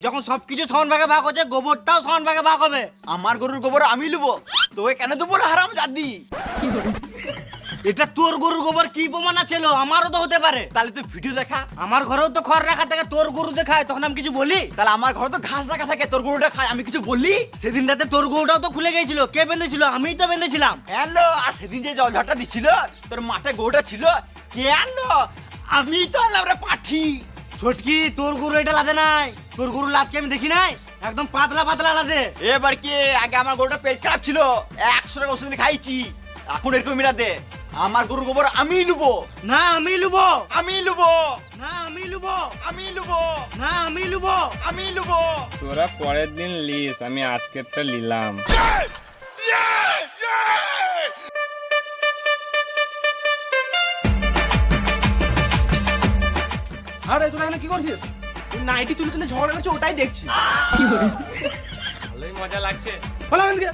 যখন সবকিছু সমান ভাগে ভাগ হচ্ছে, গোবরটাও সমান ভাগে ভাগ হবে। আমার গরুর গোবর আমি লুবো, তোকে কেন দেবো না হারাম জাদি? এটা তোর গরুর গোবর কি প্রমাণ আছে? আমারও তো হতে পারে। তাহলে তুই ভিডিও দেখা। আমার ঘরেও তো খড় রাখা থাকে, তোর গরু দেখায়, তখন আমি কিছু বলি? তাহলে আমার ঘরে তো ঘাস রাখা থাকে, তোর গরুটা খায়, আমি কিছু বললি? সেদিন রাতে তোর গরুটাও তো খুলে গিয়েছিল, কে বেঁধেছিল? আমিই তো বেঁধেছিলাম। হ্যালো, আর সেদিন যে জল ঝড়টা দিছিল, তোর মাঠে গরুটা ছিল, কে আনলো? আমি তো আনলাম রে পাঠি। ছোটকি, তোর গরু এটা লাদে নাই। তোর গরু লাদকে আমি দেখি নাই, একদম পাতলা পাতলা লাদে। এবার কি, আগে আমার গরুটা পেট খারাপ ছিল, 100 টাকা ওষুধ খাইছি, এখন এরকম মিলা দে। আমার গরুর গোবর আমি লুবো। না আমি লুবো, আমি লুবো। না আমি লুবো, আমি লুবো। না আমি লুবো। আমি লুবো। তোরা পরের দিন লিস, আমি আজকেরটা নিলাম। আরে তোরা এখানে কি করছিস? নাইটি তুলে তুলে ঝগড়া করছে, ওটাই দেখছি। ভালোই মজা লাগছে। বলো এখান থেকে।